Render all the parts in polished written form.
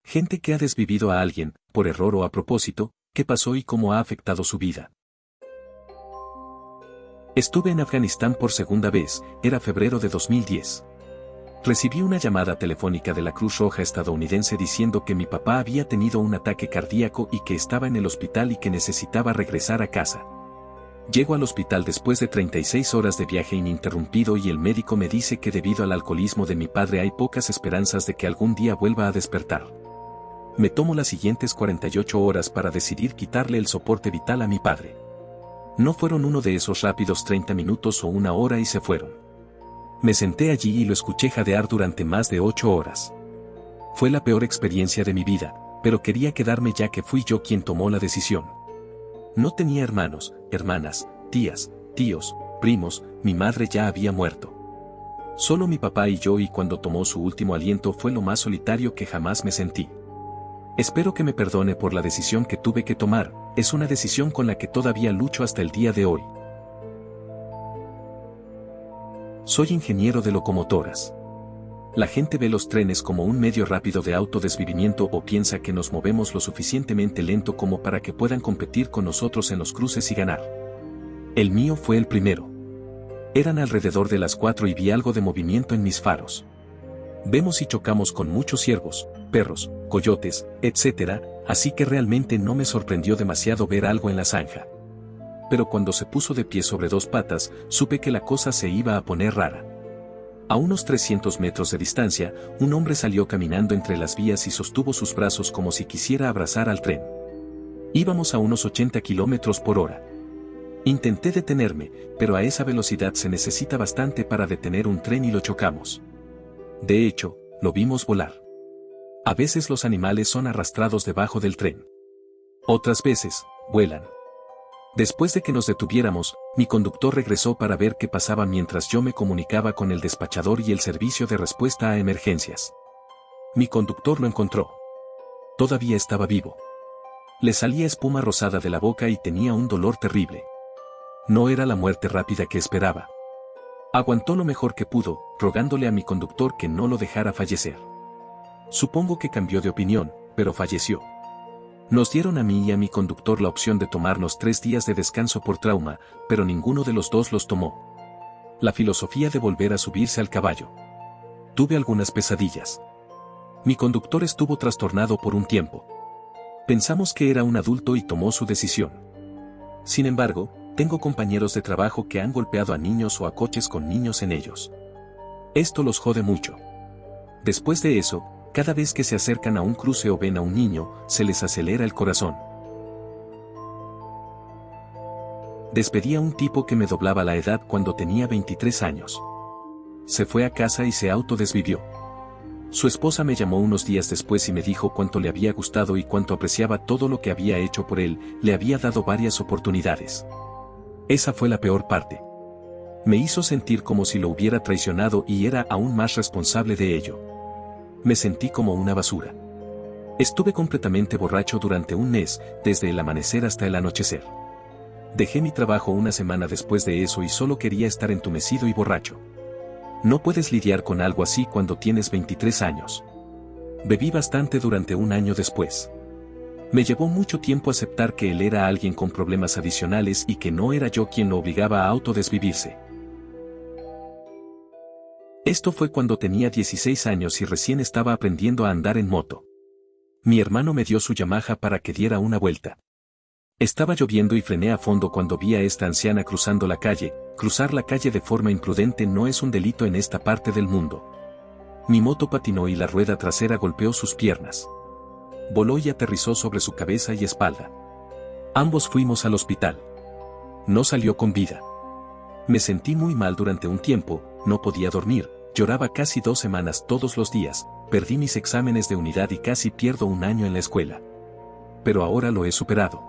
Gente que ha desvivido a alguien, por error o a propósito, qué pasó y cómo ha afectado su vida. Estuve en Afganistán por segunda vez, era febrero de 2010. Recibí una llamada telefónica de la Cruz Roja estadounidense diciendo que mi papá había tenido un ataque cardíaco y que estaba en el hospital y que necesitaba regresar a casa. Llego al hospital después de 36 horas de viaje ininterrumpido y el médico me dice que debido al alcoholismo de mi padre hay pocas esperanzas de que algún día vuelva a despertar. Me tomo las siguientes 48 horas para decidir quitarle el soporte vital a mi padre. No fueron uno de esos rápidos 30 minutos o una hora y se fueron. Me senté allí y lo escuché jadear durante más de 8 horas. Fue la peor experiencia de mi vida, pero quería quedarme ya que fui yo quien tomó la decisión. No tenía hermanos, hermanas, tías, tíos, primos, mi madre ya había muerto. Solo mi papá y yo, y cuando tomó su último aliento fue lo más solitario que jamás me sentí. Espero que me perdone por la decisión que tuve que tomar, es una decisión con la que todavía lucho hasta el día de hoy. Soy ingeniero de locomotoras. La gente ve los trenes como un medio rápido de autodesvivimiento o piensa que nos movemos lo suficientemente lento como para que puedan competir con nosotros en los cruces y ganar. El mío fue el primero. Eran alrededor de las 4 y vi algo de movimiento en mis faros. Vemos y chocamos con muchos ciervos, perros, coyotes, etc., así que realmente no me sorprendió demasiado ver algo en la zanja. Pero cuando se puso de pie sobre 2 patas, supe que la cosa se iba a poner rara. A unos 300 metros de distancia, un hombre salió caminando entre las vías y sostuvo sus brazos como si quisiera abrazar al tren. Íbamos a unos 80 kilómetros por hora. Intenté detenerme, pero a esa velocidad se necesita bastante para detener un tren y lo chocamos. De hecho, lo vimos volar. A veces los animales son arrastrados debajo del tren. Otras veces, vuelan. Después de que nos detuviéramos, mi conductor regresó para ver qué pasaba mientras yo me comunicaba con el despachador y el servicio de respuesta a emergencias. Mi conductor lo encontró. Todavía estaba vivo. Le salía espuma rosada de la boca y tenía un dolor terrible. No era la muerte rápida que esperaba. Aguantó lo mejor que pudo, rogándole a mi conductor que no lo dejara fallecer. Supongo que cambió de opinión, pero falleció. Nos dieron a mí y a mi conductor la opción de tomarnos 3 días de descanso por trauma, pero ninguno de los dos los tomó. La filosofía de volver a subirse al caballo. Tuve algunas pesadillas. Mi conductor estuvo trastornado por un tiempo. Pensamos que era un adulto y tomó su decisión. Sin embargo, tengo compañeros de trabajo que han golpeado a niños o a coches con niños en ellos. Esto los jode mucho. Después de eso, cada vez que se acercan a un cruce o ven a un niño, se les acelera el corazón. Despedí a un tipo que me doblaba la edad cuando tenía 23 años. Se fue a casa y se autodesvivió. Su esposa me llamó unos días después y me dijo cuánto le había gustado y cuánto apreciaba todo lo que había hecho por él, le había dado varias oportunidades. Esa fue la peor parte. Me hizo sentir como si lo hubiera traicionado y era aún más responsable de ello. Me sentí como una basura. Estuve completamente borracho durante un mes, desde el amanecer hasta el anochecer. Dejé mi trabajo una semana después de eso y solo quería estar entumecido y borracho. No puedes lidiar con algo así cuando tienes 23 años. Bebí bastante durante un año después. Me llevó mucho tiempo aceptar que él era alguien con problemas adicionales y que no era yo quien lo obligaba a autodesvivirse. Esto fue cuando tenía 16 años y recién estaba aprendiendo a andar en moto. Mi hermano me dio su Yamaha para que diera una vuelta. Estaba lloviendo y frené a fondo cuando vi a esta anciana cruzando la calle. Cruzar la calle de forma imprudente no es un delito en esta parte del mundo. Mi moto patinó y la rueda trasera golpeó sus piernas. Voló y aterrizó sobre su cabeza y espalda. Ambos fuimos al hospital. No salió con vida. Me sentí muy mal durante un tiempo, no podía dormir, lloraba casi 2 semanas todos los días, perdí mis exámenes de unidad y casi pierdo un año en la escuela. Pero ahora lo he superado.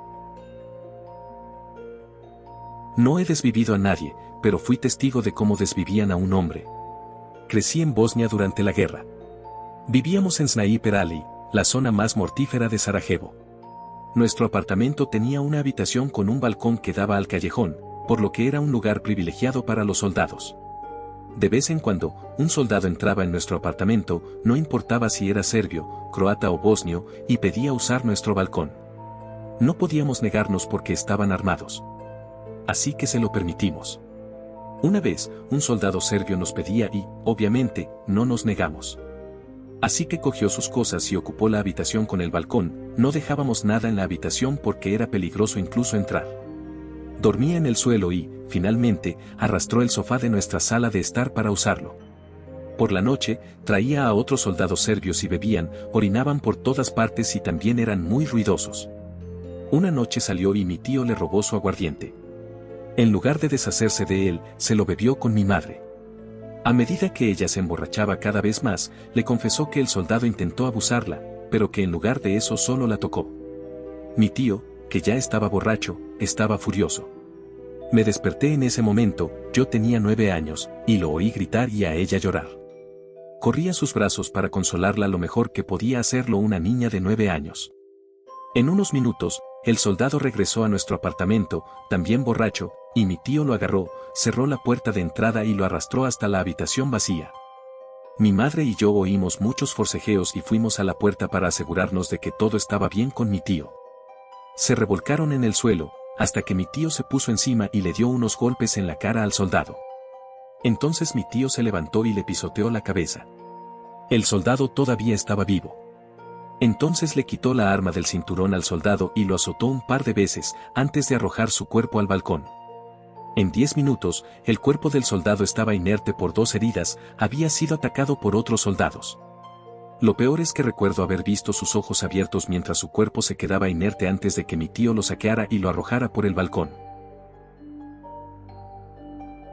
No he desvivido a nadie, pero fui testigo de cómo desvivían a un hombre. Crecí en Bosnia durante la guerra. Vivíamos en Sniper Alley, la zona más mortífera de Sarajevo. Nuestro apartamento tenía una habitación con un balcón que daba al callejón, por lo que era un lugar privilegiado para los soldados. De vez en cuando, un soldado entraba en nuestro apartamento, no importaba si era serbio, croata o bosnio, y pedía usar nuestro balcón. No podíamos negarnos porque estaban armados. Así que se lo permitimos. Una vez, un soldado serbio nos pedía y, obviamente, no nos negamos. Así que cogió sus cosas y ocupó la habitación con el balcón, no dejábamos nada en la habitación porque era peligroso incluso entrar. Dormía en el suelo y, finalmente, arrastró el sofá de nuestra sala de estar para usarlo. Por la noche, traía a otros soldados serbios y bebían, orinaban por todas partes y también eran muy ruidosos. Una noche salió y mi tío le robó su aguardiente. En lugar de deshacerse de él, se lo bebió con mi madre. A medida que ella se emborrachaba cada vez más, le confesó que el soldado intentó abusarla, pero que en lugar de eso solo la tocó. Mi tío, que ya estaba borracho, estaba furioso. Me desperté en ese momento, yo tenía 9 años, y lo oí gritar y a ella llorar. Corrí a sus brazos para consolarla lo mejor que podía hacerlo una niña de 9 años. En unos minutos, el soldado regresó a nuestro apartamento, también borracho, y mi tío lo agarró, cerró la puerta de entrada y lo arrastró hasta la habitación vacía. Mi madre y yo oímos muchos forcejeos y fuimos a la puerta para asegurarnos de que todo estaba bien con mi tío. Se revolcaron en el suelo, hasta que mi tío se puso encima y le dio unos golpes en la cara al soldado. Entonces mi tío se levantó y le pisoteó la cabeza. El soldado todavía estaba vivo. Entonces le quitó la arma del cinturón al soldado y lo azotó un par de veces antes de arrojar su cuerpo al balcón. En 10 minutos, el cuerpo del soldado estaba inerte por 2 heridas, había sido atacado por otros soldados. Lo peor es que recuerdo haber visto sus ojos abiertos mientras su cuerpo se quedaba inerte antes de que mi tío lo saqueara y lo arrojara por el balcón.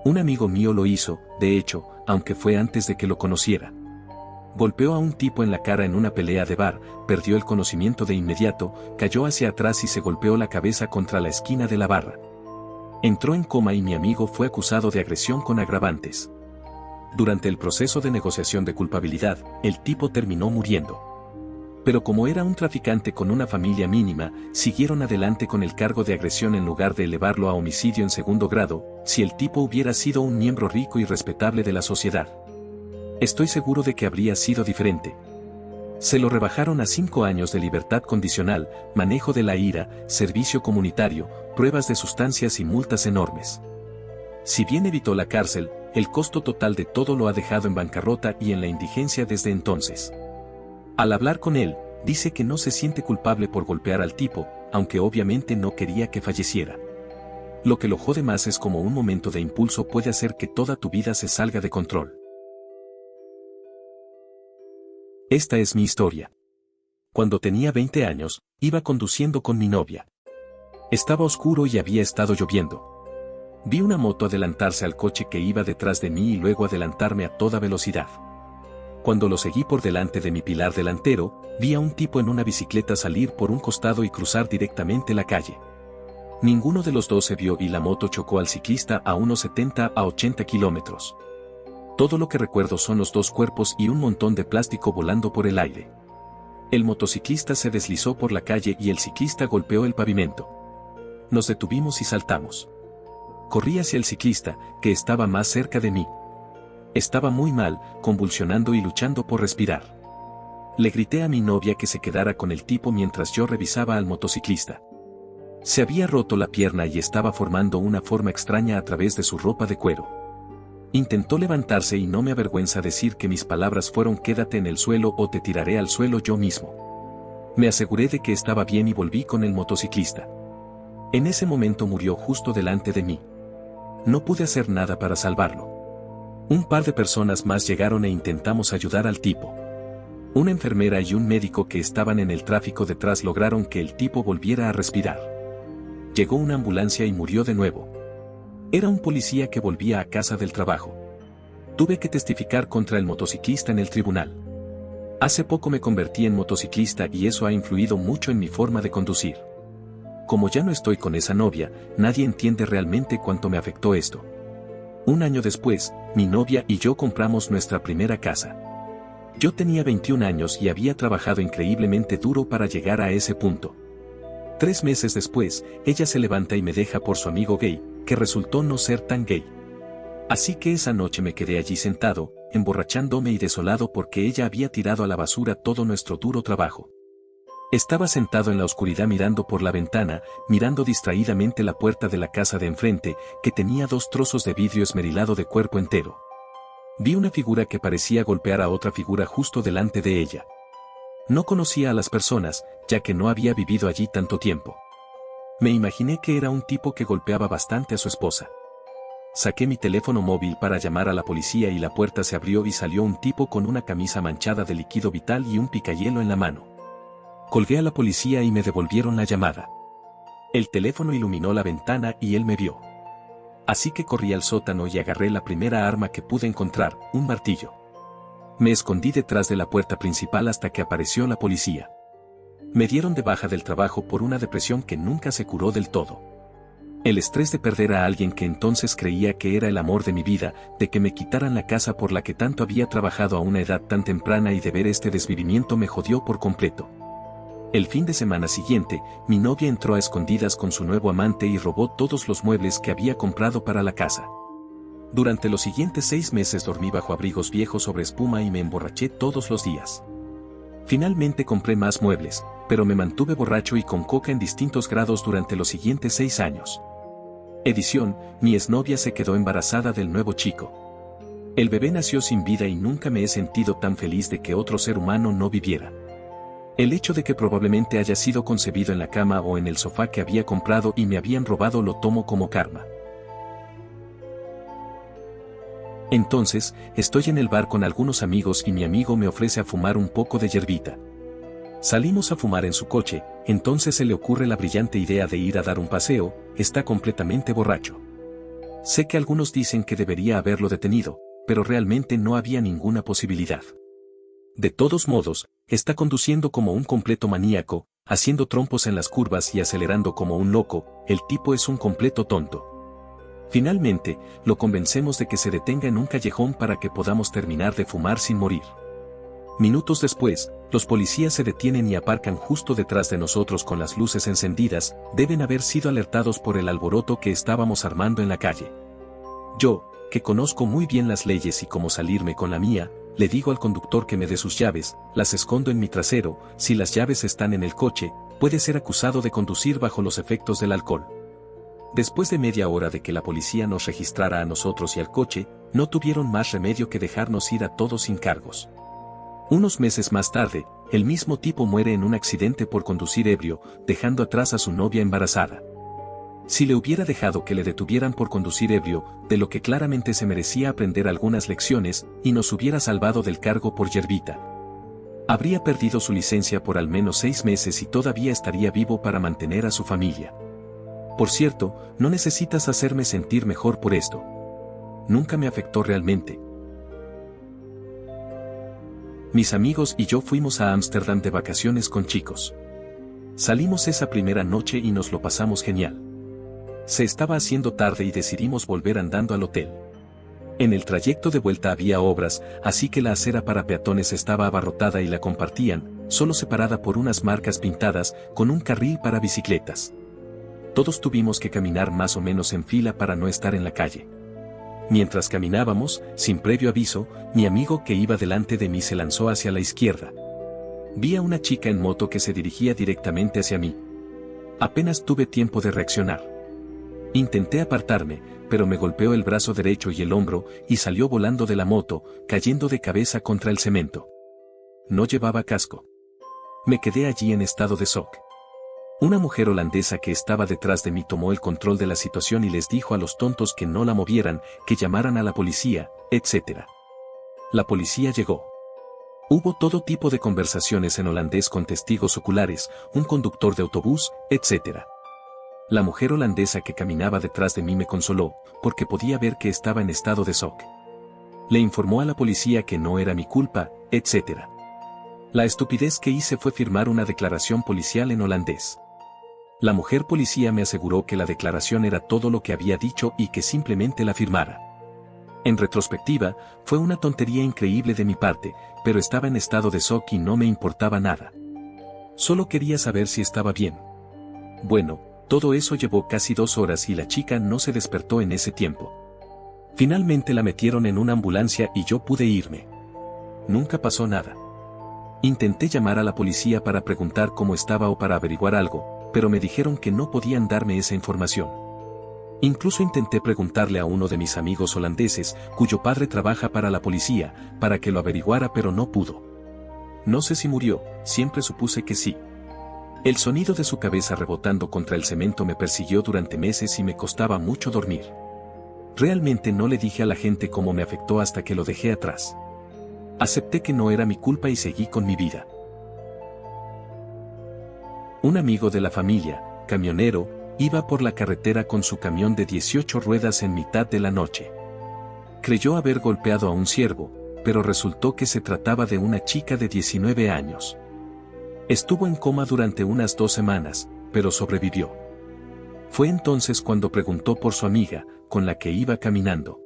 Un amigo mío lo hizo, de hecho, aunque fue antes de que lo conociera. Golpeó a un tipo en la cara en una pelea de bar, perdió el conocimiento de inmediato, cayó hacia atrás y se golpeó la cabeza contra la esquina de la barra. Entró en coma y mi amigo fue acusado de agresión con agravantes. Durante el proceso de negociación de culpabilidad, el tipo terminó muriendo. Pero como era un traficante con una familia mínima, siguieron adelante con el cargo de agresión en lugar de elevarlo a homicidio en segundo grado, si el tipo hubiera sido un miembro rico y respetable de la sociedad. Estoy seguro de que habría sido diferente. Se lo rebajaron a 5 años de libertad condicional, manejo de la ira, servicio comunitario, pruebas de sustancias y multas enormes. Si bien evitó la cárcel, el costo total de todo lo ha dejado en bancarrota y en la indigencia desde entonces. Al hablar con él, dice que no se siente culpable por golpear al tipo, aunque obviamente no quería que falleciera. Lo que lo jode más es como un momento de impulso puede hacer que toda tu vida se salga de control. Esta es mi historia. Cuando tenía 20 años, iba conduciendo con mi novia. Estaba oscuro y había estado lloviendo. Vi una moto adelantarse al coche que iba detrás de mí y luego adelantarme a toda velocidad. Cuando lo seguí por delante de mi pilar delantero, vi a un tipo en una bicicleta salir por un costado y cruzar directamente la calle. Ninguno de los dos se vio y la moto chocó al ciclista a unos 70 a 80 kilómetros. Todo lo que recuerdo son los dos cuerpos y un montón de plástico volando por el aire. El motociclista se deslizó por la calle y el ciclista golpeó el pavimento. Nos detuvimos y saltamos. Corrí hacia el ciclista, que estaba más cerca de mí. Estaba muy mal, convulsionando y luchando por respirar. Le grité a mi novia que se quedara con el tipo mientras yo revisaba al motociclista. Se había roto la pierna y estaba formando una forma extraña a través de su ropa de cuero. Intentó levantarse y no me avergüenza decir que mis palabras fueron quédate en el suelo o te tiraré al suelo yo mismo. Me aseguré de que estaba bien y volví con el motociclista. En ese momento murió justo delante de mí. No pude hacer nada para salvarlo. Un par de personas más llegaron e intentamos ayudar al tipo. Una enfermera y un médico que estaban en el tráfico detrás lograron que el tipo volviera a respirar. Llegó una ambulancia y murió de nuevo. Era un policía que volvía a casa del trabajo. Tuve que testificar contra el motociclista en el tribunal. Hace poco me convertí en motociclista y eso ha influido mucho en mi forma de conducir. Como ya no estoy con esa novia, nadie entiende realmente cuánto me afectó esto. Un año después, mi novia y yo compramos nuestra primera casa. Yo tenía 21 años y había trabajado increíblemente duro para llegar a ese punto. 3 meses después, ella se levanta y me deja por su amigo gay, que resultó no ser tan gay. Así que esa noche me quedé allí sentado, emborrachándome y desolado porque ella había tirado a la basura todo nuestro duro trabajo. Estaba sentado en la oscuridad mirando por la ventana, mirando distraídamente la puerta de la casa de enfrente, que tenía 2 trozos de vidrio esmerilado de cuerpo entero. Vi una figura que parecía golpear a otra figura justo delante de ella. No conocía a las personas, ya que no había vivido allí tanto tiempo. Me imaginé que era un tipo que golpeaba bastante a su esposa. Saqué mi teléfono móvil para llamar a la policía y la puerta se abrió y salió un tipo con una camisa manchada de líquido vital y un picahielo en la mano. Colgué a la policía y me devolvieron la llamada. El teléfono iluminó la ventana y él me vio. Así que corrí al sótano y agarré la primera arma que pude encontrar, un martillo. Me escondí detrás de la puerta principal hasta que apareció la policía. Me dieron de baja del trabajo por una depresión que nunca se curó del todo. El estrés de perder a alguien que entonces creía que era el amor de mi vida, de que me quitaran la casa por la que tanto había trabajado a una edad tan temprana y de ver este desvivimiento me jodió por completo. El fin de semana siguiente, mi novia entró a escondidas con su nuevo amante y robó todos los muebles que había comprado para la casa. Durante los siguientes 6 meses dormí bajo abrigos viejos sobre espuma y me emborraché todos los días. Finalmente compré más muebles, pero me mantuve borracho y con coca en distintos grados durante los siguientes 6 años. Edición, mi exnovia se quedó embarazada del nuevo chico. El bebé nació sin vida y nunca me he sentido tan feliz de que otro ser humano no viviera. El hecho de que probablemente haya sido concebido en la cama o en el sofá que había comprado y me habían robado lo tomo como karma. Entonces, estoy en el bar con algunos amigos y mi amigo me ofrece a fumar un poco de hierbita. Salimos a fumar en su coche, entonces se le ocurre la brillante idea de ir a dar un paseo, está completamente borracho. Sé que algunos dicen que debería haberlo detenido, pero realmente no había ninguna posibilidad. De todos modos, está conduciendo como un completo maníaco, haciendo trompos en las curvas y acelerando como un loco, el tipo es un completo tonto. Finalmente, lo convencemos de que se detenga en un callejón para que podamos terminar de fumar sin morir. Minutos después, los policías se detienen y aparcan justo detrás de nosotros con las luces encendidas, deben haber sido alertados por el alboroto que estábamos armando en la calle. Yo, que conozco muy bien las leyes y cómo salirme con la mía, le digo al conductor que me dé sus llaves, las escondo en mi trasero, si las llaves están en el coche, puede ser acusado de conducir bajo los efectos del alcohol. Después de media hora de que la policía nos registrara a nosotros y al coche, no tuvieron más remedio que dejarnos ir a todos sin cargos. Unos meses más tarde, el mismo tipo muere en un accidente por conducir ebrio, dejando atrás a su novia embarazada. Si le hubiera dejado que le detuvieran por conducir ebrio, de lo que claramente se merecía aprender algunas lecciones, y nos hubiera salvado del cargo por hierbita. Habría perdido su licencia por al menos 6 meses y todavía estaría vivo para mantener a su familia. Por cierto, no necesitas hacerme sentir mejor por esto. Nunca me afectó realmente. Mis amigos y yo fuimos a Ámsterdam de vacaciones con chicos. Salimos esa primera noche y nos lo pasamos genial. Se estaba haciendo tarde y decidimos volver andando al hotel. En el trayecto de vuelta había obras, así que la acera para peatones estaba abarrotada y la compartían, solo separada por unas marcas pintadas, con un carril para bicicletas. Todos tuvimos que caminar más o menos en fila para no estar en la calle. Mientras caminábamos, sin previo aviso, mi amigo que iba delante de mí se lanzó hacia la izquierda. Vi a una chica en moto que se dirigía directamente hacia mí. Apenas tuve tiempo de reaccionar. Intenté apartarme, pero me golpeó el brazo derecho y el hombro, y salió volando de la moto, cayendo de cabeza contra el cemento. No llevaba casco. Me quedé allí en estado de shock. Una mujer holandesa que estaba detrás de mí tomó el control de la situación y les dijo a los tontos que no la movieran, que llamaran a la policía, etc. La policía llegó. Hubo todo tipo de conversaciones en holandés con testigos oculares, un conductor de autobús, etc. La mujer holandesa que caminaba detrás de mí me consoló, porque podía ver que estaba en estado de shock. Le informó a la policía que no era mi culpa, etc. La estupidez que hice fue firmar una declaración policial en holandés. La mujer policía me aseguró que la declaración era todo lo que había dicho y que simplemente la firmara. En retrospectiva, fue una tontería increíble de mi parte, pero estaba en estado de shock y no me importaba nada. Solo quería saber si estaba bien. Bueno, todo eso llevó casi 2 horas y la chica no se despertó en ese tiempo. Finalmente la metieron en una ambulancia y yo pude irme. Nunca pasó nada. Intenté llamar a la policía para preguntar cómo estaba o para averiguar algo, pero me dijeron que no podían darme esa información. Incluso intenté preguntarle a uno de mis amigos holandeses, cuyo padre trabaja para la policía, para que lo averiguara, pero no pudo. No sé si murió, siempre supuse que sí. El sonido de su cabeza rebotando contra el cemento me persiguió durante meses y me costaba mucho dormir. Realmente no le dije a la gente cómo me afectó hasta que lo dejé atrás. Acepté que no era mi culpa y seguí con mi vida. Un amigo de la familia, camionero, iba por la carretera con su camión de 18 ruedas en mitad de la noche. Creyó haber golpeado a un ciervo, pero resultó que se trataba de una chica de 19 años. Estuvo en coma durante unas 2 semanas, pero sobrevivió. Fue entonces cuando preguntó por su amiga, con la que iba caminando.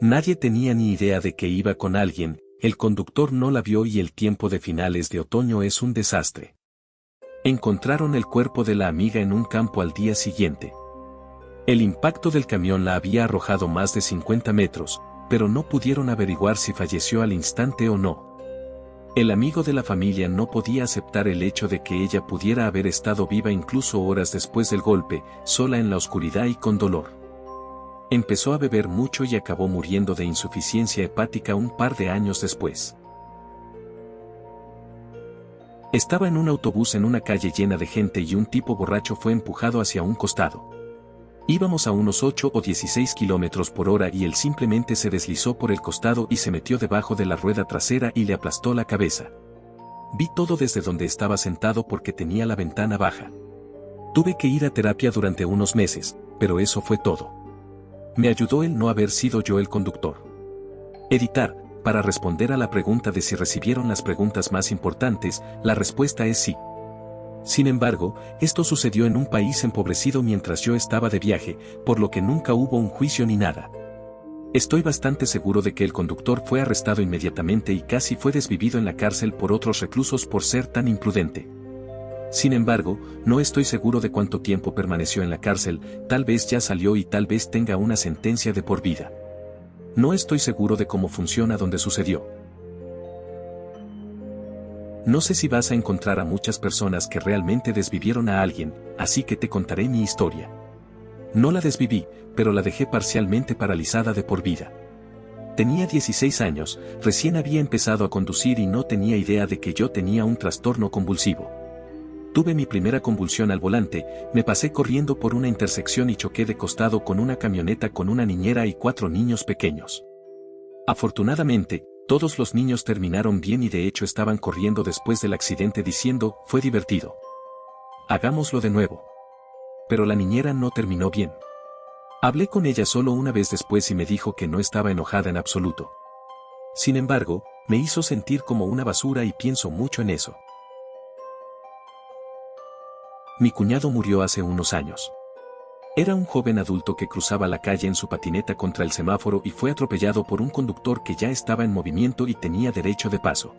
Nadie tenía ni idea de que iba con alguien, el conductor no la vio y el tiempo de finales de otoño es un desastre. Encontraron el cuerpo de la amiga en un campo al día siguiente. El impacto del camión la había arrojado más de 50 metros, pero no pudieron averiguar si falleció al instante o no. El amigo de la familia no podía aceptar el hecho de que ella pudiera haber estado viva incluso horas después del golpe, sola en la oscuridad y con dolor. Empezó a beber mucho y acabó muriendo de insuficiencia hepática un par de años después. Estaba en un autobús en una calle llena de gente y un tipo borracho fue empujado hacia un costado. Íbamos a unos 8 o 16 kilómetros por hora y él simplemente se deslizó por el costado y se metió debajo de la rueda trasera y le aplastó la cabeza. Vi todo desde donde estaba sentado porque tenía la ventana baja. Tuve que ir a terapia durante unos meses, pero eso fue todo. Me ayudó el no haber sido yo el conductor. Editar. Para responder a la pregunta de si recibieron las preguntas más importantes, la respuesta es sí. Sin embargo, esto sucedió en un país empobrecido mientras yo estaba de viaje, por lo que nunca hubo un juicio ni nada. Estoy bastante seguro de que el conductor fue arrestado inmediatamente y casi fue desvivido en la cárcel por otros reclusos por ser tan imprudente. Sin embargo, no estoy seguro de cuánto tiempo permaneció en la cárcel, tal vez ya salió y tal vez tenga una sentencia de por vida. No estoy seguro de cómo funciona donde sucedió. No sé si vas a encontrar a muchas personas que realmente desvivieron a alguien, así que te contaré mi historia. No la desviví, pero la dejé parcialmente paralizada de por vida. Tenía 16 años, recién había empezado a conducir y no tenía idea de que yo tenía un trastorno convulsivo. Tuve mi primera convulsión al volante, me pasé corriendo por una intersección y choqué de costado con una camioneta con una niñera y 4 niños pequeños. Afortunadamente, todos los niños terminaron bien y de hecho estaban corriendo después del accidente diciendo, fue divertido. Hagámoslo de nuevo. Pero la niñera no terminó bien. Hablé con ella solo una vez después y me dijo que no estaba enojada en absoluto. Sin embargo, me hizo sentir como una basura y pienso mucho en eso. Mi cuñado murió hace unos años. Era un joven adulto que cruzaba la calle en su patineta contra el semáforo y fue atropellado por un conductor que ya estaba en movimiento y tenía derecho de paso.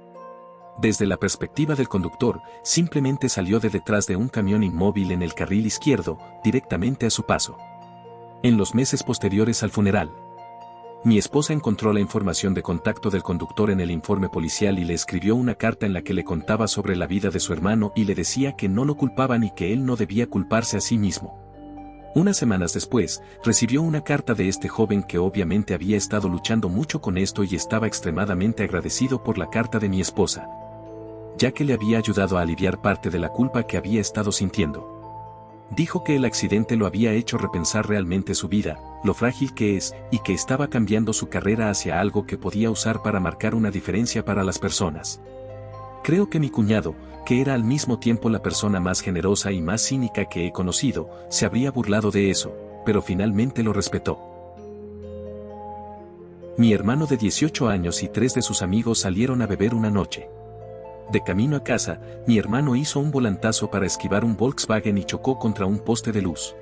Desde la perspectiva del conductor, simplemente salió de detrás de un camión inmóvil en el carril izquierdo, directamente a su paso. En los meses posteriores al funeral, mi esposa encontró la información de contacto del conductor en el informe policial y le escribió una carta en la que le contaba sobre la vida de su hermano y le decía que no lo culpaban y que él no debía culparse a sí mismo. Unas semanas después, recibió una carta de este joven que obviamente había estado luchando mucho con esto y estaba extremadamente agradecido por la carta de mi esposa, ya que le había ayudado a aliviar parte de la culpa que había estado sintiendo. Dijo que el accidente lo había hecho repensar realmente su vida, lo frágil que es, y que estaba cambiando su carrera hacia algo que podía usar para marcar una diferencia para las personas. Creo que mi cuñado, que era al mismo tiempo la persona más generosa y más cínica que he conocido, se habría burlado de eso, pero finalmente lo respetó. Mi hermano de 18 años y 3 de sus amigos salieron a beber una noche. De camino a casa, mi hermano hizo un volantazo para esquivar un Volkswagen y chocó contra un poste de luz.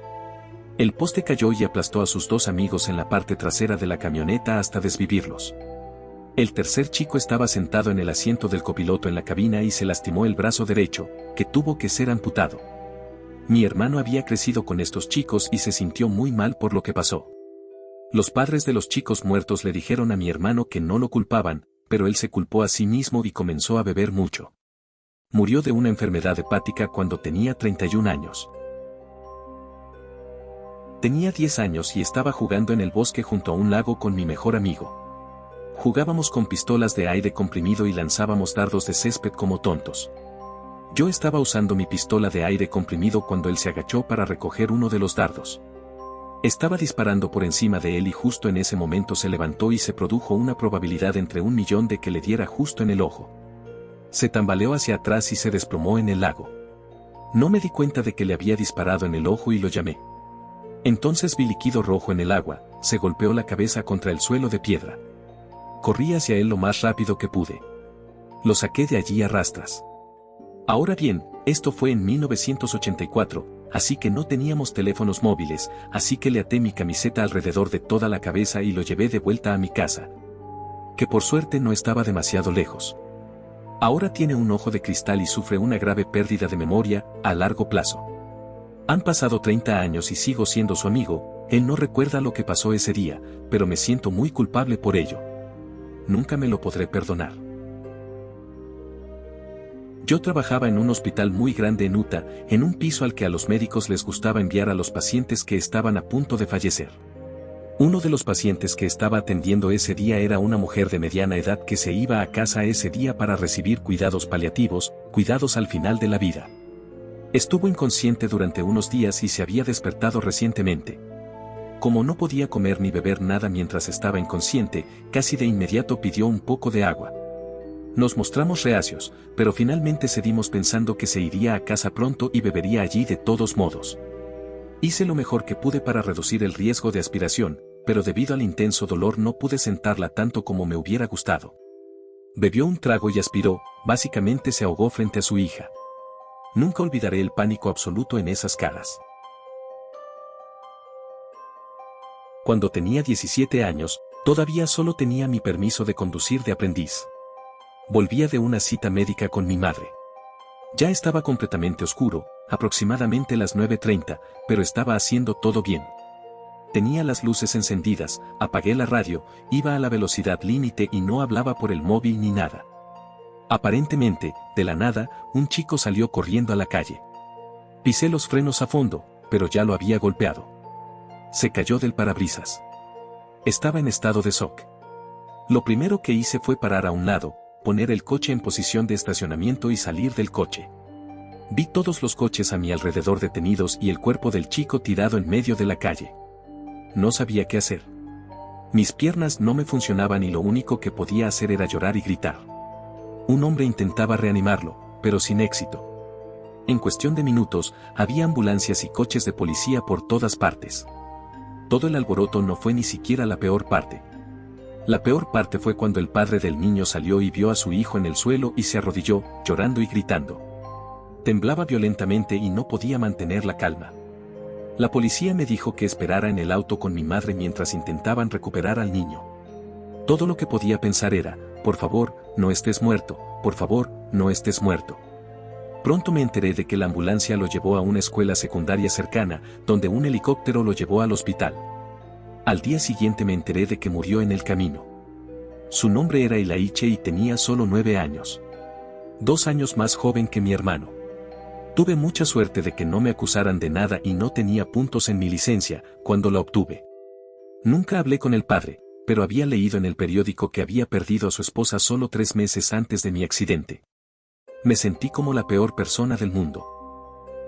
El poste cayó y aplastó a sus 2 amigos en la parte trasera de la camioneta hasta desvivirlos. El tercer chico estaba sentado en el asiento del copiloto en la cabina y se lastimó el brazo derecho, que tuvo que ser amputado. Mi hermano había crecido con estos chicos y se sintió muy mal por lo que pasó. Los padres de los chicos muertos le dijeron a mi hermano que no lo culpaban, pero él se culpó a sí mismo y comenzó a beber mucho. Murió de una enfermedad hepática cuando tenía 31 años. Tenía 10 años y estaba jugando en el bosque junto a un lago con mi mejor amigo. Jugábamos con pistolas de aire comprimido y lanzábamos dardos de césped como tontos. Yo estaba usando mi pistola de aire comprimido cuando él se agachó para recoger uno de los dardos. Estaba disparando por encima de él y justo en ese momento se levantó y se produjo una probabilidad entre 1.000.000 de que le diera justo en el ojo. Se tambaleó hacia atrás y se desplomó en el lago. No me di cuenta de que le había disparado en el ojo y lo llamé. Entonces vi líquido rojo en el agua, se golpeó la cabeza contra el suelo de piedra. Corrí hacia él lo más rápido que pude. Lo saqué de allí a rastras. Ahora bien, esto fue en 1984, así que no teníamos teléfonos móviles, así que le até mi camiseta alrededor de toda la cabeza y lo llevé de vuelta a mi casa. Que por suerte no estaba demasiado lejos. Ahora tiene un ojo de cristal y sufre una grave pérdida de memoria, a largo plazo. Han pasado 30 años y sigo siendo su amigo, él no recuerda lo que pasó ese día, pero me siento muy culpable por ello. Nunca me lo podré perdonar. Yo trabajaba en un hospital muy grande en Utah, en un piso al que a los médicos les gustaba enviar a los pacientes que estaban a punto de fallecer. Uno de los pacientes que estaba atendiendo ese día era una mujer de mediana edad que se iba a casa ese día para recibir cuidados paliativos, cuidados al final de la vida. Estuvo inconsciente durante unos días y se había despertado recientemente. Como no podía comer ni beber nada mientras estaba inconsciente, casi de inmediato pidió un poco de agua. Nos mostramos reacios, pero finalmente cedimos pensando que se iría a casa pronto y bebería allí de todos modos. Hice lo mejor que pude para reducir el riesgo de aspiración, pero debido al intenso dolor no pude sentarla tanto como me hubiera gustado. Bebió un trago y aspiró, básicamente se ahogó frente a su hija. Nunca olvidaré el pánico absoluto en esas caras. Cuando tenía 17 años, todavía solo tenía mi permiso de conducir de aprendiz. Volvía de una cita médica con mi madre. Ya estaba completamente oscuro, aproximadamente las 9:30, pero estaba haciendo todo bien. Tenía las luces encendidas, apagué la radio, iba a la velocidad límite y no hablaba por el móvil ni nada. Aparentemente, de la nada, un chico salió corriendo a la calle. Pisé los frenos a fondo, pero ya lo había golpeado. Se cayó del parabrisas. Estaba en estado de shock. Lo primero que hice fue parar a un lado, poner el coche en posición de estacionamiento y salir del coche. Vi todos los coches a mi alrededor detenidos y el cuerpo del chico tirado en medio de la calle. No sabía qué hacer. Mis piernas no me funcionaban y lo único que podía hacer era llorar y gritar. Un hombre intentaba reanimarlo, pero sin éxito. En cuestión de minutos, había ambulancias y coches de policía por todas partes. Todo el alboroto no fue ni siquiera la peor parte. La peor parte fue cuando el padre del niño salió y vio a su hijo en el suelo y se arrodilló, llorando y gritando. Temblaba violentamente y no podía mantener la calma. La policía me dijo que esperara en el auto con mi madre mientras intentaban recuperar al niño. Todo lo que podía pensar era, por favor, no estés muerto, por favor, no estés muerto. Pronto me enteré de que la ambulancia lo llevó a una escuela secundaria cercana, donde un helicóptero lo llevó al hospital. Al día siguiente me enteré de que murió en el camino. Su nombre era Ilaiche y tenía solo 9 años. 2 años más joven que mi hermano. Tuve mucha suerte de que no me acusaran de nada y no tenía puntos en mi licencia, cuando la obtuve. Nunca hablé con el padre, pero había leído en el periódico que había perdido a su esposa solo 3 meses antes de mi accidente. Me sentí como la peor persona del mundo.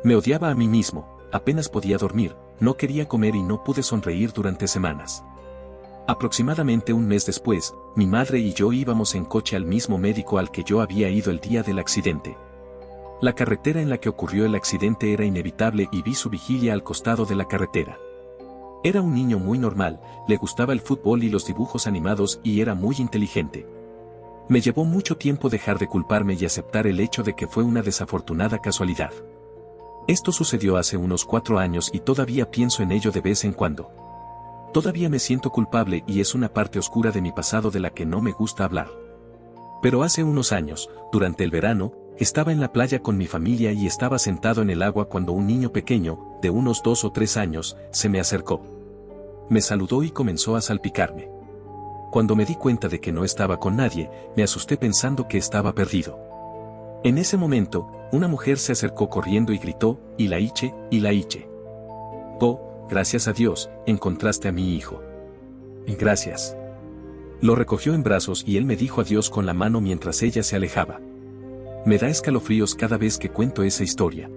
Me odiaba a mí mismo, apenas podía dormir, no quería comer y no pude sonreír durante semanas. Aproximadamente un mes después, mi madre y yo íbamos en coche al mismo médico al que yo había ido el día del accidente. La carretera en la que ocurrió el accidente era inevitable y vi su vigilia al costado de la carretera. Era un niño muy normal, le gustaba el fútbol y los dibujos animados y era muy inteligente. Me llevó mucho tiempo dejar de culparme y aceptar el hecho de que fue una desafortunada casualidad. Esto sucedió hace unos 4 años y todavía pienso en ello de vez en cuando. Todavía me siento culpable y es una parte oscura de mi pasado de la que no me gusta hablar. Pero hace unos años, durante el verano, estaba en la playa con mi familia y estaba sentado en el agua cuando un niño pequeño, de unos 2 o 3 años, se me acercó. Me saludó y comenzó a salpicarme. Cuando me di cuenta de que no estaba con nadie, me asusté pensando que estaba perdido. En ese momento, una mujer se acercó corriendo y gritó, Ilaiche, Ilaiche. Oh, gracias a Dios, encontraste a mi hijo. Gracias. Lo recogió en brazos y él me dijo adiós con la mano mientras ella se alejaba. Me da escalofríos cada vez que cuento esa historia.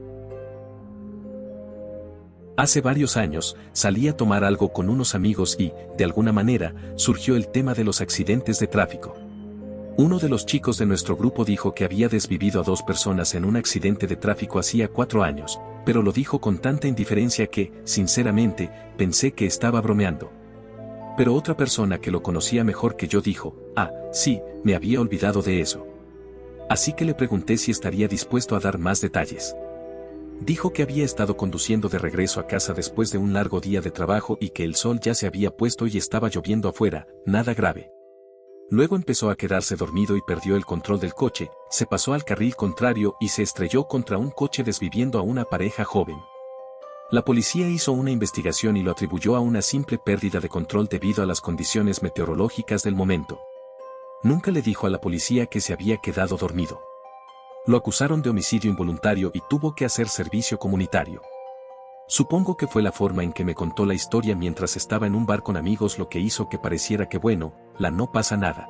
Hace varios años, salí a tomar algo con unos amigos y, de alguna manera, surgió el tema de los accidentes de tráfico. Uno de los chicos de nuestro grupo dijo que había desvivido a 2 personas en un accidente de tráfico hacía 4 años, pero lo dijo con tanta indiferencia que, sinceramente, pensé que estaba bromeando. Pero otra persona que lo conocía mejor que yo dijo, sí, me había olvidado de eso. Así que le pregunté si estaría dispuesto a dar más detalles. Dijo que había estado conduciendo de regreso a casa después de un largo día de trabajo y que el sol ya se había puesto y estaba lloviendo afuera, nada grave. Luego empezó a quedarse dormido y perdió el control del coche, se pasó al carril contrario y se estrelló contra un coche desviviendo a una pareja joven. La policía hizo una investigación y lo atribuyó a una simple pérdida de control debido a las condiciones meteorológicas del momento. Nunca le dijo a la policía que se había quedado dormido. Lo acusaron de homicidio involuntario y tuvo que hacer servicio comunitario. Supongo que fue la forma en que me contó la historia mientras estaba en un bar con amigos lo que hizo que pareciera que bueno, no pasa nada.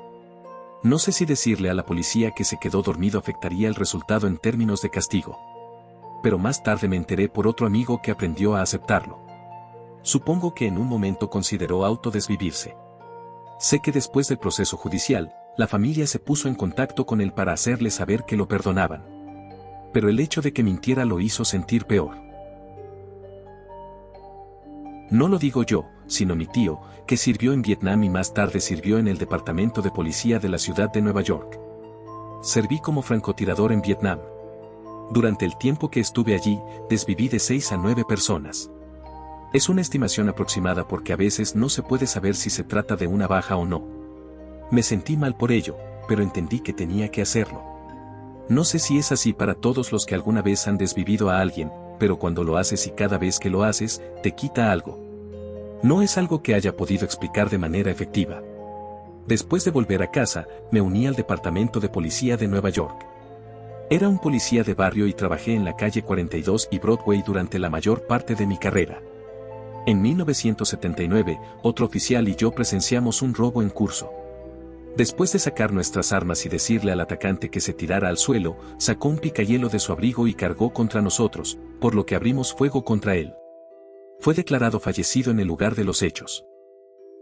No sé si decirle a la policía que se quedó dormido afectaría el resultado en términos de castigo. Pero más tarde me enteré por otro amigo que aprendió a aceptarlo. Supongo que en un momento consideró autodesvivirse. Sé que después del proceso judicial, la familia se puso en contacto con él para hacerle saber que lo perdonaban. Pero el hecho de que mintiera lo hizo sentir peor. No lo digo yo, sino mi tío, que sirvió en Vietnam y más tarde sirvió en el departamento de policía de la ciudad de Nueva York. Serví como francotirador en Vietnam. Durante el tiempo que estuve allí, desviví de 6 a 9 personas. Es una estimación aproximada porque a veces no se puede saber si se trata de una baja o no. Me sentí mal por ello, pero entendí que tenía que hacerlo. No sé si es así para todos los que alguna vez han desvivido a alguien, pero cuando lo haces y cada vez que lo haces, te quita algo. No es algo que haya podido explicar de manera efectiva. Después de volver a casa, me uní al departamento de policía de Nueva York. Era un policía de barrio y trabajé en la calle 42 y Broadway durante la mayor parte de mi carrera. En 1979, otro oficial y yo presenciamos un robo en curso. Después de sacar nuestras armas y decirle al atacante que se tirara al suelo, sacó un picahielo de su abrigo y cargó contra nosotros, por lo que abrimos fuego contra él. Fue declarado fallecido en el lugar de los hechos.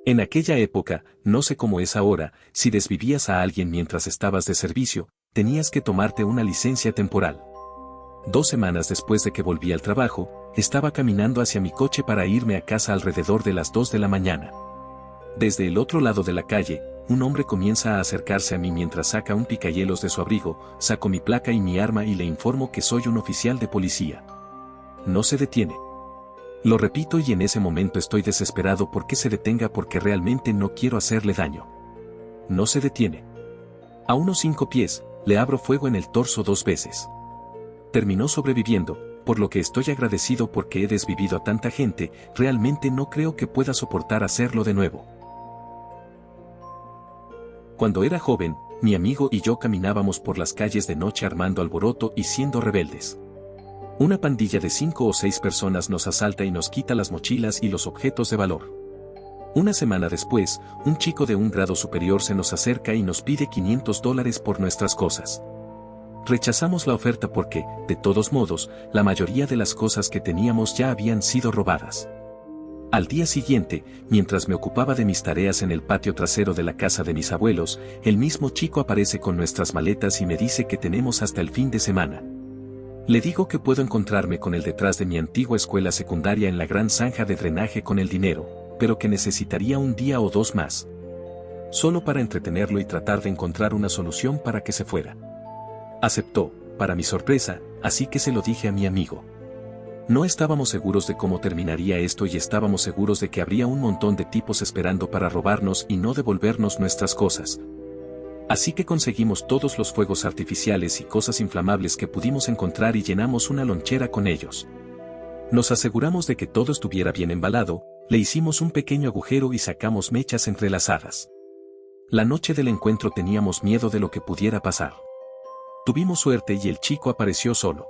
En aquella época, no sé cómo es ahora, si desvivías a alguien mientras estabas de servicio, tenías que tomarte una licencia temporal. 2 semanas después de que volví al trabajo, estaba caminando hacia mi coche para irme a casa alrededor de las 2 de la mañana. Desde el otro lado de la calle, un hombre comienza a acercarse a mí mientras saca un picahielos de su abrigo, saco mi placa y mi arma y le informo que soy un oficial de policía. No se detiene. Lo repito y en ese momento estoy desesperado porque se detenga porque realmente no quiero hacerle daño. No se detiene. A unos 5 pies, le abro fuego en el torso 2 veces. Terminó sobreviviendo, por lo que estoy agradecido porque he desvivido a tanta gente, realmente no creo que pueda soportar hacerlo de nuevo. Cuando era joven, mi amigo y yo caminábamos por las calles de noche armando alboroto y siendo rebeldes. Una pandilla de 5 o 6 personas nos asalta y nos quita las mochilas y los objetos de valor. Una semana después, un chico de un grado superior se nos acerca y nos pide $500 por nuestras cosas. Rechazamos la oferta porque, de todos modos, la mayoría de las cosas que teníamos ya habían sido robadas. Al día siguiente, mientras me ocupaba de mis tareas en el patio trasero de la casa de mis abuelos, el mismo chico aparece con nuestras maletas y me dice que tenemos hasta el fin de semana. Le digo que puedo encontrarme con él detrás de mi antigua escuela secundaria en la gran zanja de drenaje con el dinero, pero que necesitaría un día o 2 más. Solo para entretenerlo y tratar de encontrar una solución para que se fuera. Aceptó, para mi sorpresa, así que se lo dije a mi amigo. No estábamos seguros de cómo terminaría esto y estábamos seguros de que habría un montón de tipos esperando para robarnos y no devolvernos nuestras cosas. Así que conseguimos todos los fuegos artificiales y cosas inflamables que pudimos encontrar y llenamos una lonchera con ellos. Nos aseguramos de que todo estuviera bien embalado, Le hicimos un pequeño agujero y sacamos mechas entrelazadas. La noche del encuentro teníamos miedo de lo que pudiera pasar. Tuvimos suerte y el chico apareció solo.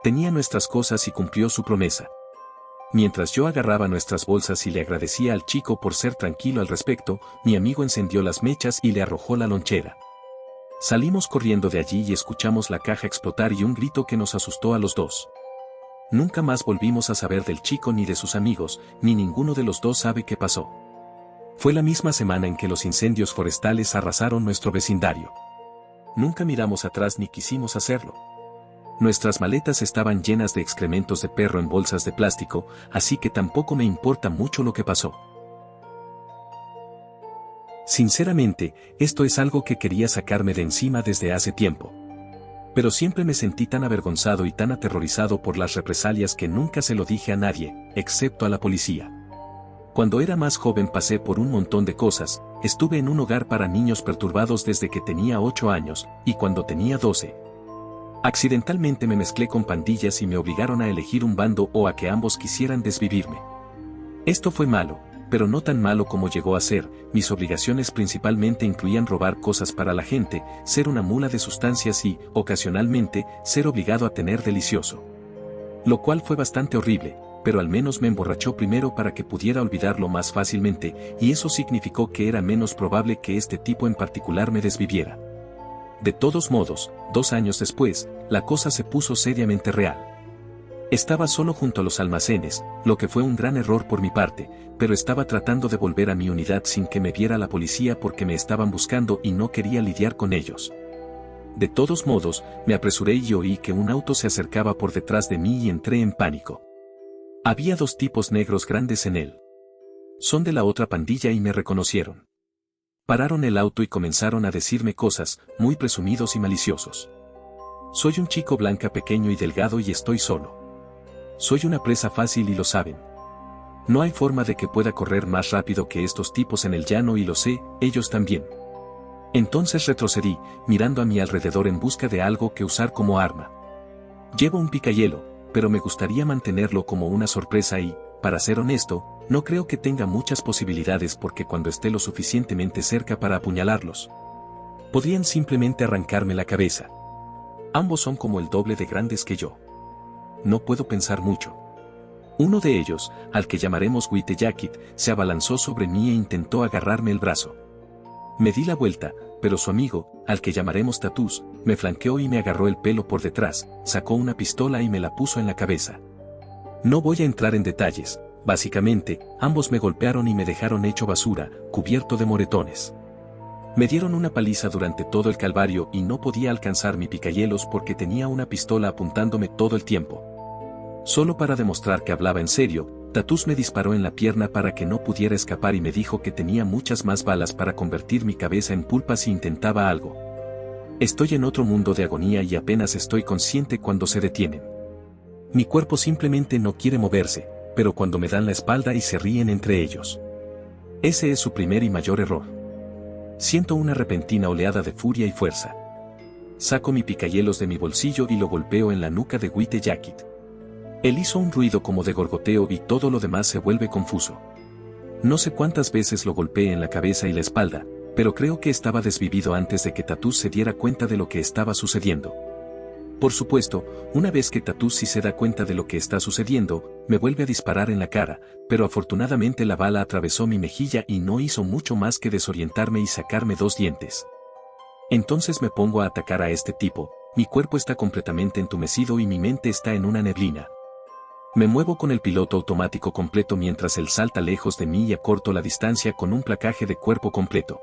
Tenía nuestras cosas y cumplió su promesa. Mientras yo agarraba nuestras bolsas y le agradecía al chico por ser tranquilo al respecto, mi amigo encendió las mechas y le arrojó la lonchera. Salimos corriendo de allí y escuchamos la caja explotar y un grito que nos asustó a los dos. Nunca más volvimos a saber del chico ni de sus amigos, ni ninguno de los dos sabe qué pasó. Fue la misma semana en que los incendios forestales arrasaron nuestro vecindario. Nunca miramos atrás ni quisimos hacerlo. Nuestras maletas estaban llenas de excrementos de perro en bolsas de plástico, así que tampoco me importa mucho lo que pasó. Sinceramente, esto es algo que quería sacarme de encima desde hace tiempo. Pero siempre me sentí tan avergonzado y tan aterrorizado por las represalias que nunca se lo dije a nadie, excepto a la policía. Cuando era más joven pasé por un montón de cosas, estuve en un hogar para niños perturbados desde que tenía 8 años, y cuando tenía 12. Accidentalmente me mezclé con pandillas y me obligaron a elegir un bando o a que ambos quisieran desvivirme. Esto fue malo, pero no tan malo como llegó a ser. Mis obligaciones principalmente incluían robar cosas para la gente, ser una mula de sustancias y, ocasionalmente, ser obligado a tener delicioso. Lo cual fue bastante horrible, pero al menos me emborrachó primero para que pudiera olvidarlo más fácilmente, y eso significó que era menos probable que este tipo en particular me desviviera. De todos modos, 2 años después, la cosa se puso seriamente real. Estaba solo junto a los almacenes, lo que fue un gran error por mi parte, pero estaba tratando de volver a mi unidad sin que me viera la policía porque me estaban buscando y no quería lidiar con ellos. De todos modos, me apresuré y oí que un auto se acercaba por detrás de mí y entré en pánico. Había 2 tipos negros grandes en él. Son de la otra pandilla y me reconocieron. Pararon el auto y comenzaron a decirme cosas, muy presumidos y maliciosos. Soy un chico blanca pequeño y delgado y estoy solo. Soy una presa fácil y lo saben. No hay forma de que pueda correr más rápido que estos tipos en el llano y lo sé, ellos también. Entonces retrocedí, mirando a mi alrededor en busca de algo que usar como arma. Llevo un picahielo, pero me gustaría mantenerlo como una sorpresa y, para ser honesto, no creo que tenga muchas posibilidades porque cuando esté lo suficientemente cerca para apuñalarlos, podrían simplemente arrancarme la cabeza. Ambos son como el doble de grandes que yo. No puedo pensar mucho. Uno de ellos, al que llamaremos Witejakit, se abalanzó sobre mí e intentó agarrarme el brazo. Me di la vuelta, pero su amigo, al que llamaremos Tatus, me flanqueó y me agarró el pelo por detrás, sacó una pistola y me la puso en la cabeza. No voy a entrar en detalles. Básicamente, ambos me golpearon y me dejaron hecho basura, cubierto de moretones. Me dieron una paliza durante todo el calvario y no podía alcanzar mi picahielos porque tenía una pistola apuntándome todo el tiempo. Solo para demostrar que hablaba en serio, Tatus me disparó en la pierna para que no pudiera escapar y me dijo que tenía muchas más balas para convertir mi cabeza en pulpa si intentaba algo. Estoy en otro mundo de agonía y apenas estoy consciente cuando se detienen. Mi cuerpo simplemente no quiere moverse, pero cuando me dan la espalda y se ríen entre ellos. Ese es su primer y mayor error. Siento una repentina oleada de furia y fuerza. Saco mi picahielos de mi bolsillo y lo golpeo en la nuca de Witejakit. Él hizo un ruido como de gorgoteo y todo lo demás se vuelve confuso. No sé cuántas veces lo golpeé en la cabeza y la espalda, pero creo que estaba desvivido antes de que Tatus se diera cuenta de lo que estaba sucediendo. Por supuesto, una vez que Tatus sí se da cuenta de lo que está sucediendo, me vuelve a disparar en la cara, pero afortunadamente la bala atravesó mi mejilla y no hizo mucho más que desorientarme y sacarme 2 dientes. Entonces me pongo a atacar a este tipo, mi cuerpo está completamente entumecido y mi mente está en una neblina. Me muevo con el piloto automático completo mientras él salta lejos de mí y acorto la distancia con un placaje de cuerpo completo.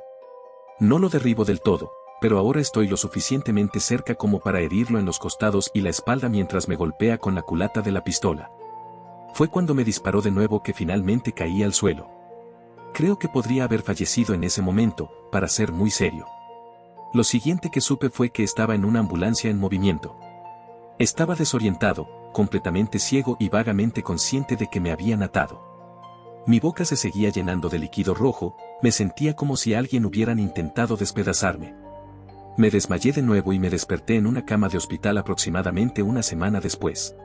No lo derribo del todo, pero ahora estoy lo suficientemente cerca como para herirlo en los costados y la espalda mientras me golpea con la culata de la pistola. Fue cuando me disparó de nuevo que finalmente caí al suelo. Creo que podría haber fallecido en ese momento, para ser muy serio. Lo siguiente que supe fue que estaba en una ambulancia en movimiento. Estaba desorientado, completamente ciego y vagamente consciente de que me habían atado. Mi boca se seguía llenando de líquido rojo, me sentía como si alguien hubieran intentado despedazarme. Me desmayé de nuevo y me desperté en una cama de hospital aproximadamente una semana después.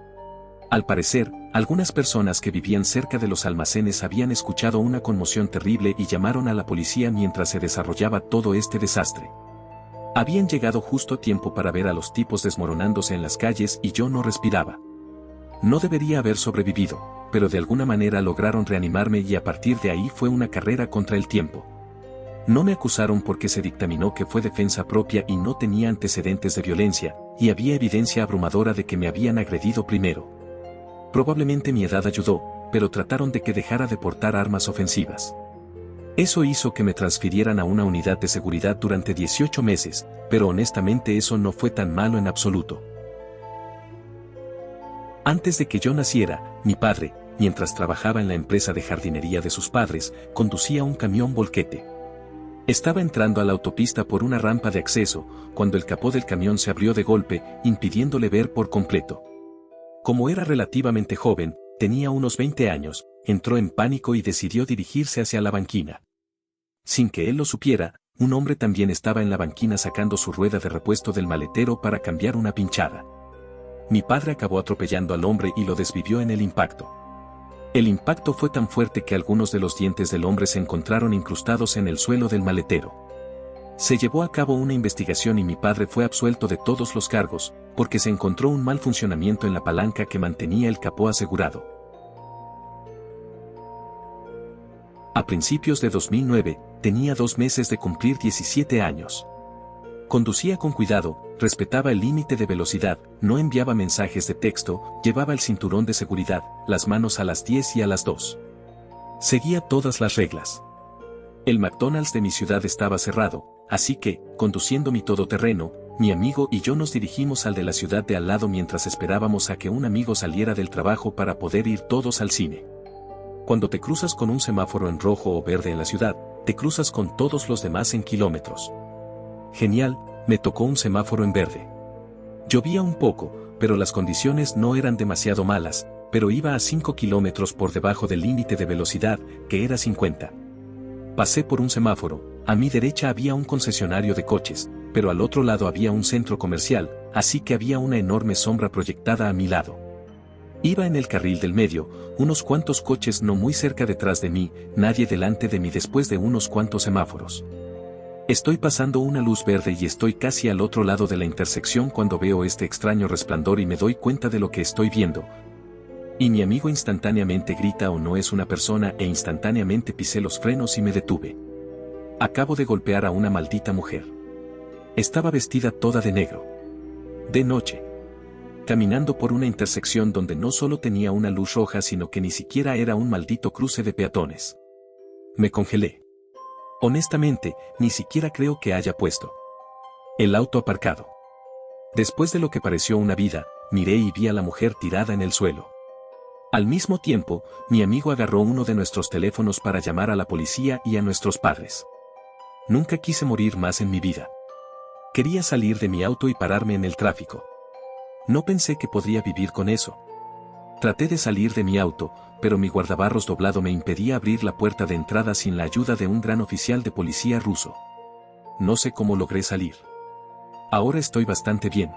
Al parecer, algunas personas que vivían cerca de los almacenes habían escuchado una conmoción terrible y llamaron a la policía mientras se desarrollaba todo este desastre. Habían llegado justo a tiempo para ver a los tipos desmoronándose en las calles y yo no respiraba. No debería haber sobrevivido, pero de alguna manera lograron reanimarme y a partir de ahí fue una carrera contra el tiempo. No me acusaron porque se dictaminó que fue defensa propia y no tenía antecedentes de violencia, y había evidencia abrumadora de que me habían agredido primero. Probablemente mi edad ayudó, pero trataron de que dejara de portar armas ofensivas. Eso hizo que me transfirieran a una unidad de seguridad durante 18 meses, pero honestamente eso no fue tan malo en absoluto. Antes de que yo naciera, mi padre, mientras trabajaba en la empresa de jardinería de sus padres, conducía un camión volquete. Estaba entrando a la autopista por una rampa de acceso, cuando el capó del camión se abrió de golpe, impidiéndole ver por completo. Como era relativamente joven, tenía unos 20 años, entró en pánico y decidió dirigirse hacia la banquina. Sin que él lo supiera, un hombre también estaba en la banquina sacando su rueda de repuesto del maletero para cambiar una pinchada. Mi padre acabó atropellando al hombre y lo desvivió en el impacto. El impacto fue tan fuerte que algunos de los dientes del hombre se encontraron incrustados en el suelo del maletero. Se llevó a cabo una investigación y mi padre fue absuelto de todos los cargos, porque se encontró un mal funcionamiento en la palanca que mantenía el capó asegurado. A principios de 2009, tenía 2 meses de cumplir 17 años. Conducía con cuidado, respetaba el límite de velocidad, no enviaba mensajes de texto, llevaba el cinturón de seguridad, las manos a las 10 y a las 2. Seguía todas las reglas. El McDonald's de mi ciudad estaba cerrado, así que, conduciendo mi todoterreno, mi amigo y yo nos dirigimos al de la ciudad de al lado mientras esperábamos a que un amigo saliera del trabajo para poder ir todos al cine. Cuando te cruzas con un semáforo en rojo o verde en la ciudad, te cruzas con todos los demás en kilómetros. Genial, me tocó un semáforo en verde. Llovía un poco, pero las condiciones no eran demasiado malas, pero iba a 5 kilómetros por debajo del límite de velocidad, que era 50. Pasé por un semáforo, a mi derecha había un concesionario de coches, pero al otro lado había un centro comercial, así que había una enorme sombra proyectada a mi lado. Iba en el carril del medio, unos cuantos coches no muy cerca detrás de mí, nadie delante de mí después de unos cuantos semáforos. Estoy pasando una luz verde y estoy casi al otro lado de la intersección cuando veo este extraño resplandor y me doy cuenta de lo que estoy viendo. Y mi amigo instantáneamente grita o no es una persona e instantáneamente pisé los frenos y me detuve. Acabo de golpear a una maldita mujer. Estaba vestida toda de negro. De noche. Caminando por una intersección donde no solo tenía una luz roja sino que ni siquiera era un maldito cruce de peatones. Me congelé. Honestamente, ni siquiera creo que haya puesto el auto aparcado. Después de lo que pareció una vida, miré y vi a la mujer tirada en el suelo. Al mismo tiempo, mi amigo agarró uno de nuestros teléfonos para llamar a la policía y a nuestros padres. Nunca quise morir más en mi vida. Quería salir de mi auto y pararme en el tráfico. No pensé que podría vivir con eso. Traté de salir de mi auto, pero mi guardabarros doblado me impedía abrir la puerta de entrada sin la ayuda de un gran oficial de policía ruso. No sé cómo logré salir. Ahora estoy bastante bien.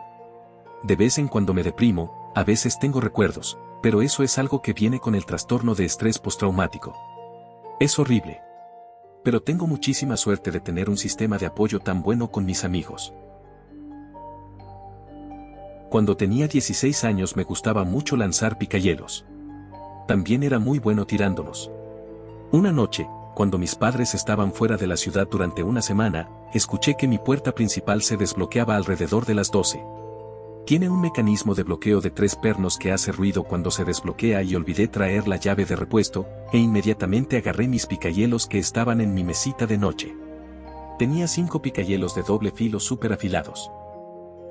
De vez en cuando me deprimo, a veces tengo recuerdos, pero eso es algo que viene con el trastorno de estrés postraumático. Es horrible. Pero tengo muchísima suerte de tener un sistema de apoyo tan bueno con mis amigos. Cuando tenía 16 años me gustaba mucho lanzar picahielos. También era muy bueno tirándolos. Una noche, cuando mis padres estaban fuera de la ciudad durante una semana, escuché que mi puerta principal se desbloqueaba alrededor de las 12. Tiene un mecanismo de bloqueo de 3 pernos que hace ruido cuando se desbloquea y olvidé traer la llave de repuesto, e inmediatamente agarré mis picahielos que estaban en mi mesita de noche. Tenía 5 picahielos de doble filo súper afilados.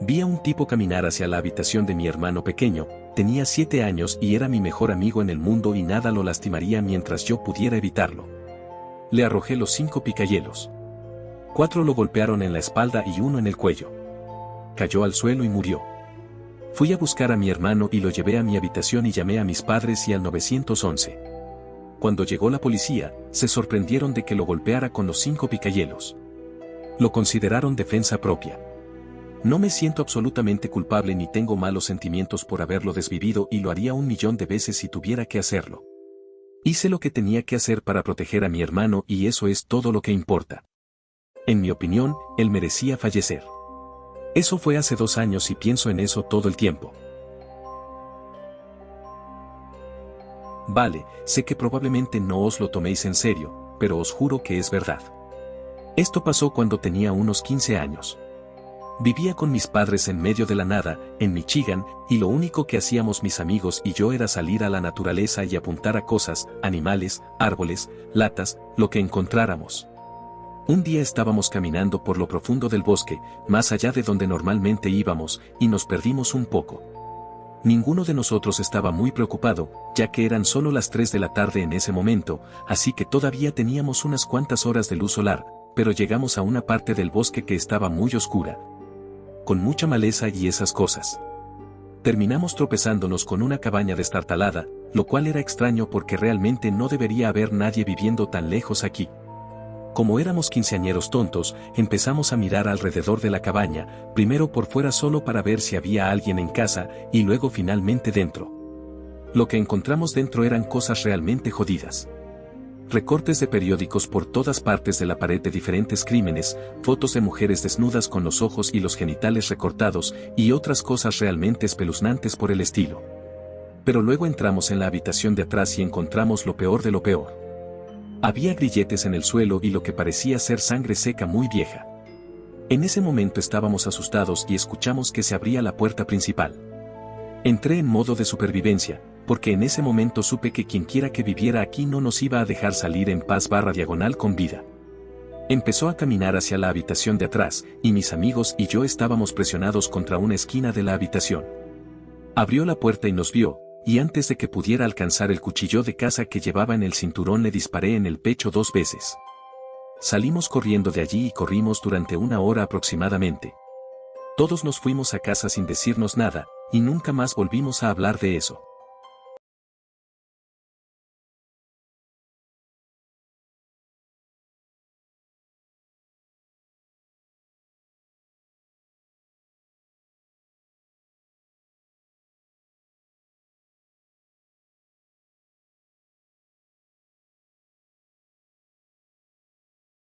Vi a un tipo caminar hacia la habitación de mi hermano pequeño, tenía 7 años y era mi mejor amigo en el mundo y nada lo lastimaría mientras yo pudiera evitarlo. Le arrojé los 5 picahielos. 4 lo golpearon en la espalda y 1 en el cuello. Cayó al suelo y murió. Fui a buscar a mi hermano y lo llevé a mi habitación y llamé a mis padres y al 911. Cuando llegó la policía, se sorprendieron de que lo golpeara con los 5 picahielos. Lo consideraron defensa propia. No me siento absolutamente culpable ni tengo malos sentimientos por haberlo desvivido y lo haría 1.000.000 de veces si tuviera que hacerlo. Hice lo que tenía que hacer para proteger a mi hermano y eso es todo lo que importa. En mi opinión, él merecía fallecer. Eso fue hace 2 años y pienso en eso todo el tiempo. Vale, sé que probablemente no os lo toméis en serio, pero os juro que es verdad. Esto pasó cuando tenía unos 15 años. Vivía con mis padres en medio de la nada, en Michigan, y lo único que hacíamos mis amigos y yo era salir a la naturaleza y apuntar a cosas, animales, árboles, latas, lo que encontráramos. Un día estábamos caminando por lo profundo del bosque, más allá de donde normalmente íbamos, y nos perdimos un poco. Ninguno de nosotros estaba muy preocupado, ya que eran solo las 3 de la tarde en ese momento, así que todavía teníamos unas cuantas horas de luz solar, pero llegamos a una parte del bosque que estaba muy oscura, con mucha maleza y esas cosas. Terminamos tropezándonos con una cabaña destartalada, lo cual era extraño porque realmente no debería haber nadie viviendo tan lejos aquí. Como éramos quinceañeros tontos, empezamos a mirar alrededor de la cabaña, primero por fuera solo para ver si había alguien en casa, y luego finalmente dentro. Lo que encontramos dentro eran cosas realmente jodidas. Recortes de periódicos por todas partes de la pared de diferentes crímenes, fotos de mujeres desnudas con los ojos y los genitales recortados, y otras cosas realmente espeluznantes por el estilo. Pero luego entramos en la habitación de atrás y encontramos lo peor de lo peor. Había grilletes en el suelo y lo que parecía ser sangre seca muy vieja. En ese momento estábamos asustados y escuchamos que se abría la puerta principal. Entré en modo de supervivencia, porque en ese momento supe que quienquiera que viviera aquí no nos iba a dejar salir en paz /diagonal con vida. Empezó a caminar hacia la habitación de atrás, y mis amigos y yo estábamos presionados contra una esquina de la habitación. Abrió la puerta y nos vio, y antes de que pudiera alcanzar el cuchillo de caza que llevaba en el cinturón le disparé en el pecho 2 veces. Salimos corriendo de allí y corrimos durante 1 hora aproximadamente. Todos nos fuimos a casa sin decirnos nada, y nunca más volvimos a hablar de eso.